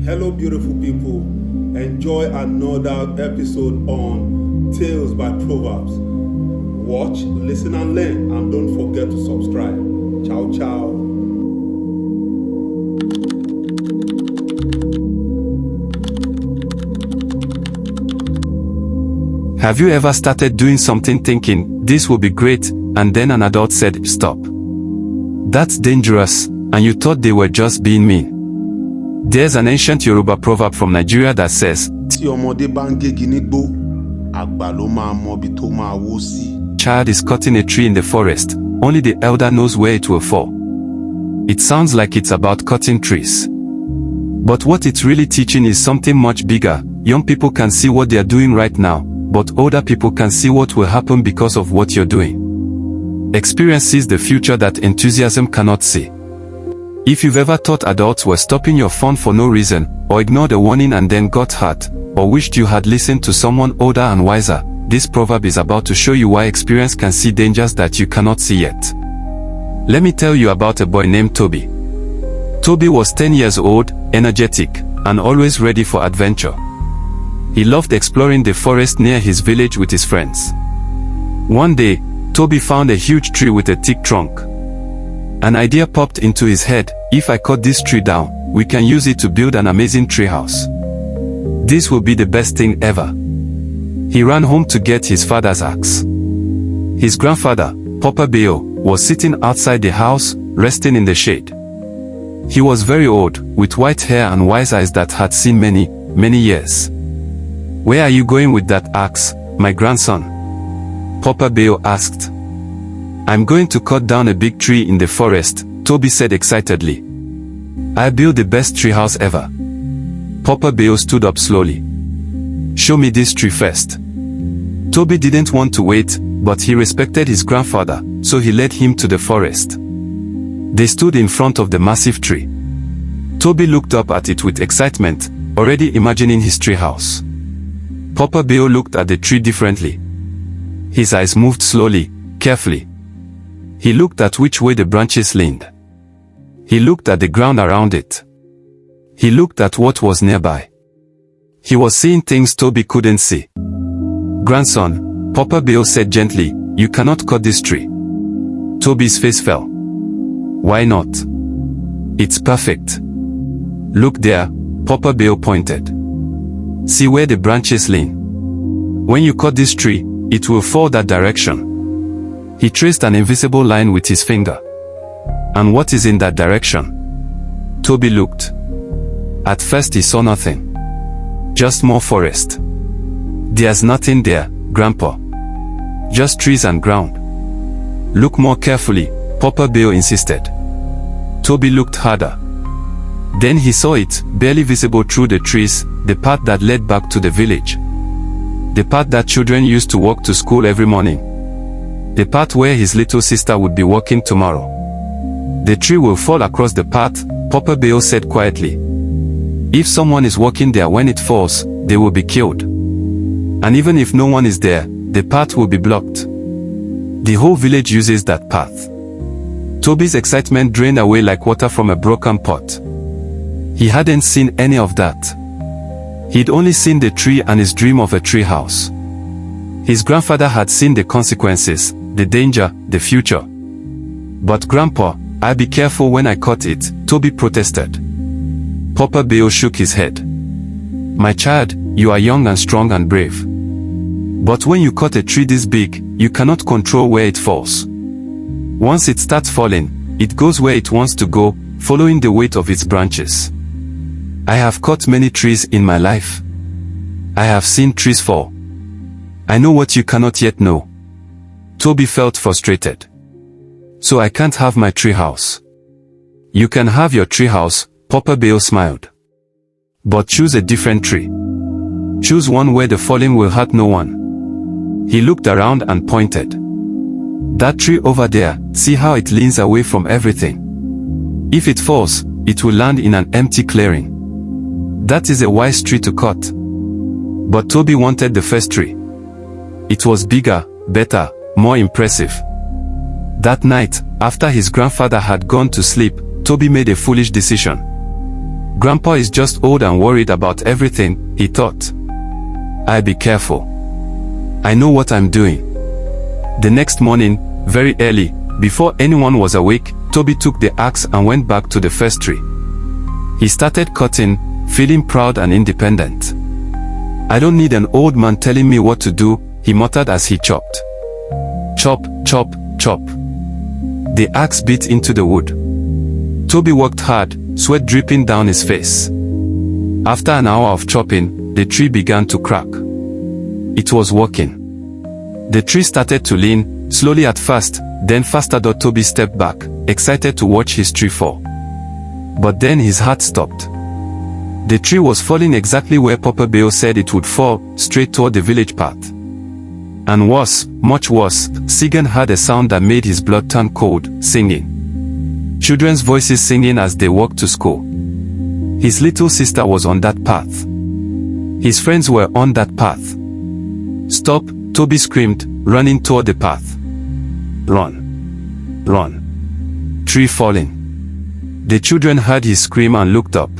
Hello beautiful people, enjoy another episode on Tales by Proverbs. Watch, listen and learn, and don't forget to subscribe. Ciao ciao. Have you ever started doing something thinking, this will be great, and then an adult said, stop? That's dangerous, and you thought they were just being mean. There's an ancient Yoruba proverb from Nigeria that says, Tí ọmọde bá ń gégi nígbó, àgbà ló máa mọ ibi tó máa wó sí. Child is cutting a tree in the forest, only the elder knows where it will fall. It sounds like it's about cutting trees. But what it's really teaching is something much bigger. Young people can see what they are doing right now, but older people can see what will happen because of what you're doing. Experience sees the future that enthusiasm cannot see. If you've ever thought adults were stopping your fun for no reason, or ignored a warning and then got hurt, or wished you had listened to someone older and wiser, this proverb is about to show you why experience can see dangers that you cannot see yet. Let me tell you about a boy named Toby. Toby was 10 years old, energetic, and always ready for adventure. He loved exploring the forest near his village with his friends. One day, Toby found a huge tree with a thick trunk. An idea popped into his head: if I cut this tree down, we can use it to build an amazing tree house. This will be the best thing ever. He ran home to get his father's axe. His grandfather, Papa Beo, was sitting outside the house, resting in the shade. He was very old, with white hair and wise eyes that had seen many, many years. Where are you going with that axe, my grandson? Papa Beo asked. I'm going to cut down a big tree in the forest, Toby said excitedly. I'll build the best treehouse ever. Papa Beo stood up slowly. Show me this tree first. Toby didn't want to wait, but he respected his grandfather, so he led him to the forest. They stood in front of the massive tree. Toby looked up at it with excitement, already imagining his treehouse. Papa Beo looked at the tree differently. His eyes moved slowly, carefully. He looked at which way the branches leaned. He looked at the ground around it. He looked at what was nearby. He was seeing things Toby couldn't see. Grandson, Papa Beo said gently, you cannot cut this tree. Toby's face fell. Why not? It's perfect. Look there, Papa Beo pointed. See where the branches lean. When you cut this tree, it will fall that direction. He traced an invisible line with his finger. And what is in that direction? Toby looked. At first he saw nothing. Just more forest. There's nothing there, Grandpa. Just trees and ground. Look more carefully, Papa Beo insisted. Toby looked harder. Then he saw it, barely visible through the trees, the path that led back to the village. The path that children used to walk to school every morning. The path where his little sister would be walking tomorrow. The tree will fall across the path, Papa Beo said quietly. If someone is walking there when it falls, they will be killed. And even if no one is there, the path will be blocked. The whole village uses that path. Toby's excitement drained away like water from a broken pot. He hadn't seen any of that. He'd only seen the tree and his dream of a tree house. His grandfather had seen the consequences, the danger, the future. But Grandpa, I'll be careful when I cut it, Toby protested. Papa Beo shook his head. My child, you are young and strong and brave. But when you cut a tree this big, you cannot control where it falls. Once it starts falling, it goes where it wants to go, following the weight of its branches. I have cut many trees in my life. I have seen trees fall. I know what you cannot yet know. Toby felt frustrated. So I can't have my treehouse. You can have your treehouse, Papa Beo smiled. But choose a different tree. Choose one where the falling will hurt no one. He looked around and pointed. That tree over there, see how it leans away from everything. If it falls, it will land in an empty clearing. That is a wise tree to cut. But Toby wanted the first tree. It was bigger, better, more impressive. That night, after his grandfather had gone to sleep, Toby made a foolish decision. Grandpa is just old and worried about everything, he thought. I'll be careful. I know what I'm doing. The next morning, very early, before anyone was awake, Toby took the axe and went back to the first tree. He started cutting, feeling proud and independent. I don't need an old man telling me what to do, he muttered as he chopped. Chop, chop, chop. The axe bit into the wood. Toby worked hard, sweat dripping down his face. After an hour of chopping, the tree began to crack. It was working. The tree started to lean, slowly at first, then faster. Toby stepped back, excited to watch his tree fall. But then his heart stopped. The tree was falling exactly where Papa Bear said it would fall, straight toward the village path. And worse, much worse, Sigan heard a sound that made his blood turn cold, singing. Children's voices singing as they walked to school. His little sister was on that path. His friends were on that path. Stop, Toby screamed, running toward the path. Run. Run. Tree falling. The children heard his scream and looked up.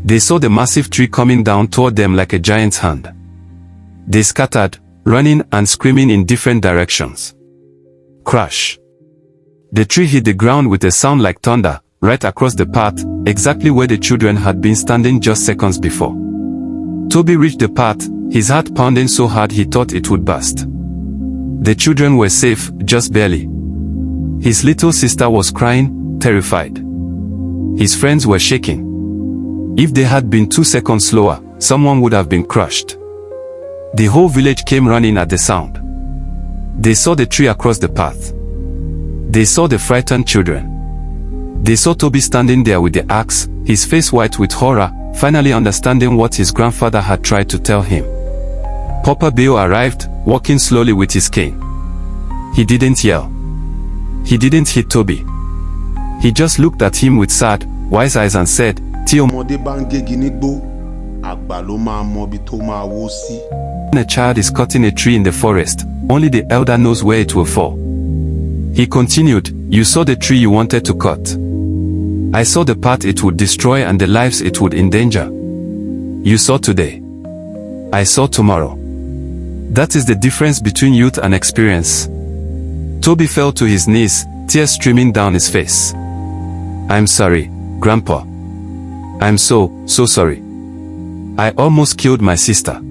They saw the massive tree coming down toward them like a giant's hand. They scattered, running and screaming in different directions. Crash. The tree hit the ground with a sound like thunder, right across the path, exactly where the children had been standing just seconds before. Toby reached the path, his heart pounding so hard he thought it would burst. The children were safe, just barely. His little sister was crying, terrified. His friends were shaking. If they had been 2 seconds slower, someone would have been crushed. The whole village came running at the sound. They saw the tree across the path. They saw the frightened children. They saw Toby standing there with the axe, his face white with horror, finally understanding what his grandfather had tried to tell him. Papa Bear arrived, walking slowly with his cane. He didn't yell. He didn't hit Toby. He just looked at him with sad, wise eyes and said, "Tí ọmọde bá ń gégi nígbó, àgbà ló máa mọ ibi tó máa wó sí." When a child is cutting a tree in the forest, only the elder knows where it will fall. He continued, "You saw the tree you wanted to cut. I saw the path it would destroy and the lives it would endanger. You saw today. I saw tomorrow. That is the difference between youth and experience." Toby fell to his knees, tears streaming down his face. "I'm sorry, Grandpa. I'm so sorry. I almost killed my sister.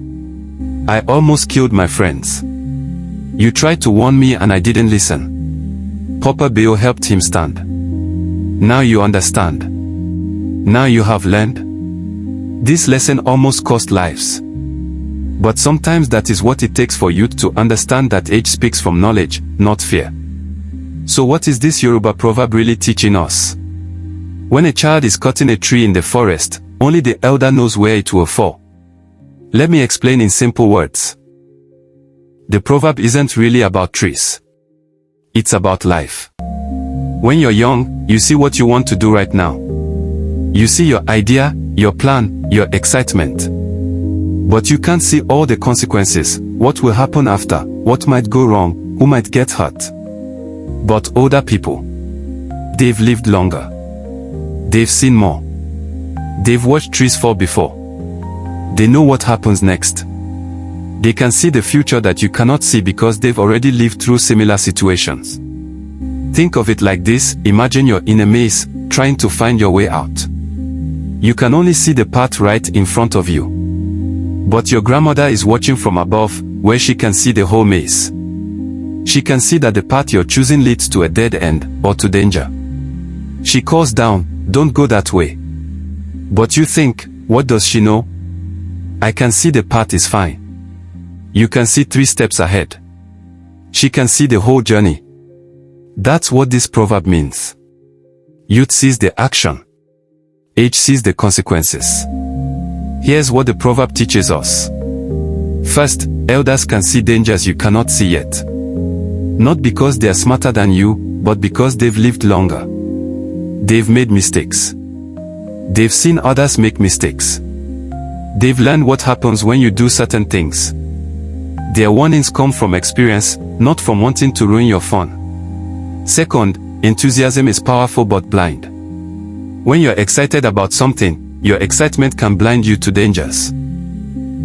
I almost killed my friends. You tried to warn me and I didn't listen." Papa Bear helped him stand. "Now you understand. Now you have learned. This lesson almost cost lives. But sometimes that is what it takes for youth to understand that age speaks from knowledge, not fear." So what is this Yoruba proverb really teaching us? When a child is cutting a tree in the forest, only the elder knows where it will fall. Let me explain in simple words. The proverb isn't really about trees. It's about life. When you're young, you see what you want to do right now. You see your idea, your plan, your excitement. But you can't see all the consequences, what will happen after, what might go wrong, who might get hurt. But older people, they've lived longer. They've seen more. They've watched trees fall before. They know what happens next. They can see the future that you cannot see because they've already lived through similar situations. Think of it like this: imagine you're in a maze, trying to find your way out. You can only see the path right in front of you. But your grandmother is watching from above, where she can see the whole maze. She can see that the path you're choosing leads to a dead end, or to danger. She calls down, "Don't go that way." But you think, what does she know? "I can see the path is fine." You can see 3 steps ahead. She can see the whole journey. That's what this proverb means. Youth sees the action. Age sees the consequences. Here's what the proverb teaches us. First, elders can see dangers you cannot see yet. Not because they are smarter than you, but because they've lived longer. They've made mistakes. They've seen others make mistakes. They've learned what happens when you do certain things. Their warnings come from experience, not from wanting to ruin your fun. Second, enthusiasm is powerful but blind. When you're excited about something, your excitement can blind you to dangers.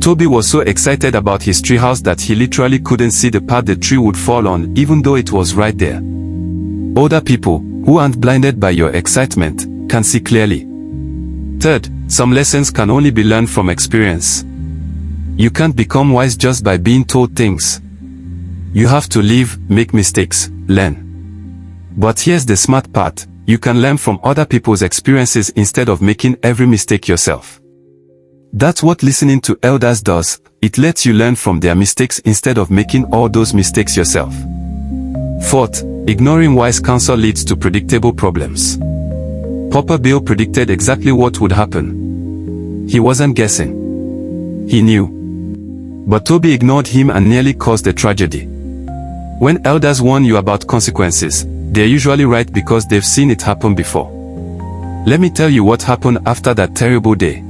Toby was so excited about his treehouse that he literally couldn't see the path the tree would fall on, even though it was right there. Older people, who aren't blinded by your excitement, can see clearly. Third, some lessons can only be learned from experience. You can't become wise just by being told things. You have to live, make mistakes, learn. But here's the smart part, you can learn from other people's experiences instead of making every mistake yourself. That's what listening to elders does, it lets you learn from their mistakes instead of making all those mistakes yourself. Fourth, ignoring wise counsel leads to predictable problems. Papa Bill predicted exactly what would happen. He wasn't guessing. He knew. But Toby ignored him and nearly caused a tragedy. When elders warn you about consequences, they're usually right because they've seen it happen before. Let me tell you what happened after that terrible day.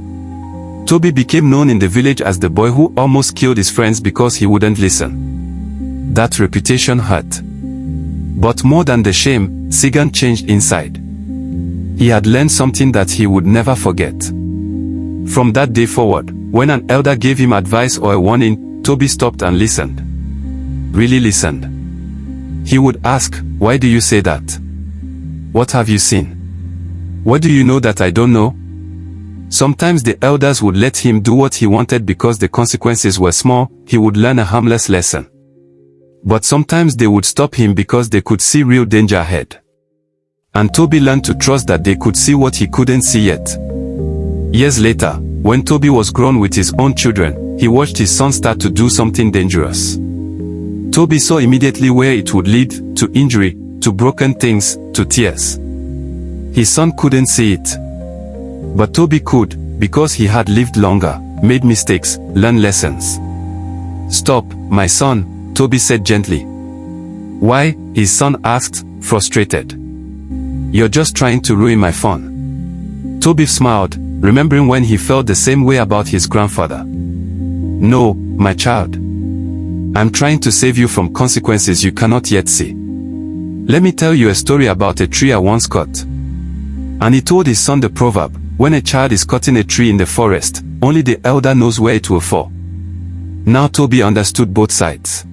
Toby became known in the village as the boy who almost killed his friends because he wouldn't listen. That reputation hurt. But more than the shame, Sigan changed inside. He had learned something that he would never forget. From that day forward, when an elder gave him advice or a warning, Toby stopped and listened. Really listened. He would ask, "Why do you say that? What have you seen? What do you know that I don't know?" Sometimes the elders would let him do what he wanted because the consequences were small, he would learn a harmless lesson. But sometimes they would stop him because they could see real danger ahead. And Toby learned to trust that they could see what he couldn't see yet. Years later, when Toby was grown with his own children, he watched his son start to do something dangerous. Toby saw immediately where it would lead, to injury, to broken things, to tears. His son couldn't see it. But Toby could, because he had lived longer, made mistakes, learned lessons. "Stop, my son," Toby said gently. "Why?" his son asked, frustrated. "You're just trying to ruin my fun." Toby smiled, remembering when he felt the same way about his grandfather. "No, my child. I'm trying to save you from consequences you cannot yet see. Let me tell you a story about a tree I once cut." And he told his son the proverb, "When a child is cutting a tree in the forest, only the elder knows where it will fall." Now Toby understood both sides.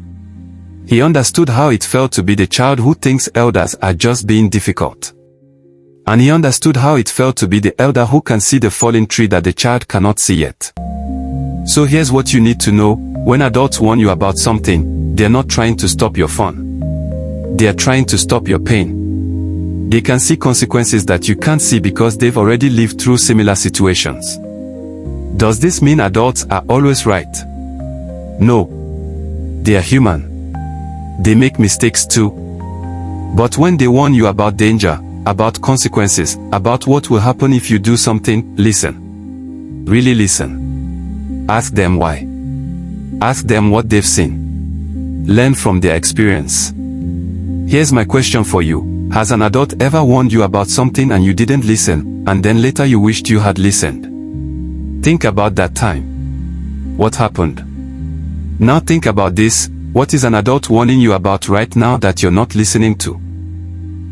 He understood how it felt to be the child who thinks elders are just being difficult. And he understood how it felt to be the elder who can see the fallen tree that the child cannot see yet. So here's what you need to know, when adults warn you about something, they're not trying to stop your fun. They are trying to stop your pain. They can see consequences that you can't see because they've already lived through similar situations. Does this mean adults are always right? No. They are human. They make mistakes too. But when they warn you about danger, about consequences, about what will happen if you do something, listen. Really listen. Ask them why. Ask them what they've seen. Learn from their experience. Here's my question for you. Has an adult ever warned you about something and you didn't listen, and then later you wished you had listened? Think about that time. What happened? Now think about this. What is an adult warning you about right now that you're not listening to?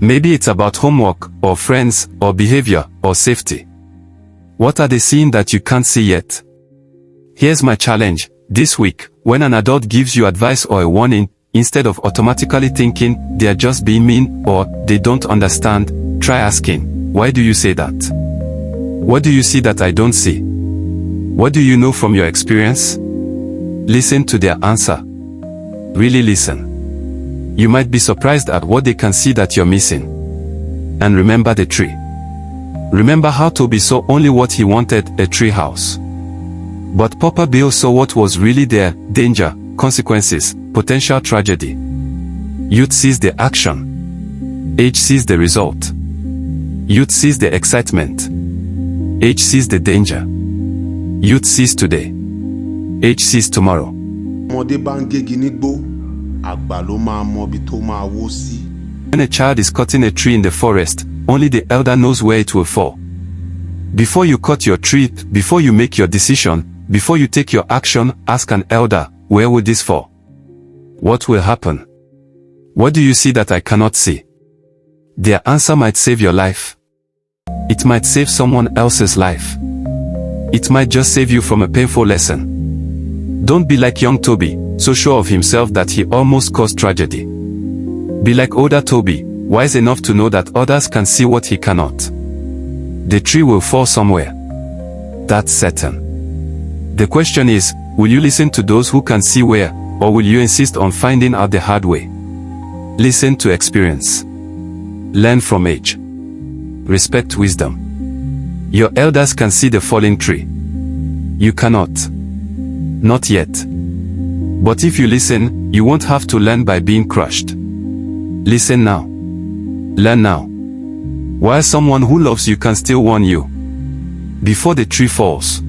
Maybe it's about homework, or friends, or behavior, or safety. What are they seeing that you can't see yet? Here's my challenge. This week, when an adult gives you advice or a warning, instead of automatically thinking, they are just being mean, or they don't understand, try asking, why do you say that? What do you see that I don't see? What do you know from your experience? Listen to their answer. Really listen. You might be surprised at what they can see that you're missing. And remember the tree. Remember how Toby saw only what he wanted, a tree house. But Papa Bill saw what was really there, danger, consequences, potential tragedy. Youth sees the action. Age sees the result. Youth sees the excitement. Age sees the danger. Youth sees today. Age sees tomorrow. ọmọde bá ń gégi nígbó, àgbà ló máa mọ ibi tó máa wó sí. When a child is cutting a tree in the forest, only the elder knows where it will fall. Before you cut your tree, before you make your decision, before you take your action, ask an elder, where will this fall? What will happen? What do you see that I cannot see? Their answer might save your life. It might save someone else's life. It might just save you from a painful lesson. Don't be like young Toby, so sure of himself that he almost caused tragedy. Be like older Toby, wise enough to know that others can see what he cannot. The tree will fall somewhere. That's certain. The question is, will you listen to those who can see where, or will you insist on finding out the hard way? Listen to experience. Learn from age. Respect wisdom. Your elders can see the falling tree. You cannot. Not yet. But if you listen, you won't have to learn by being crushed. Listen now. Learn now. While someone who loves you can still warn you. Before the tree falls.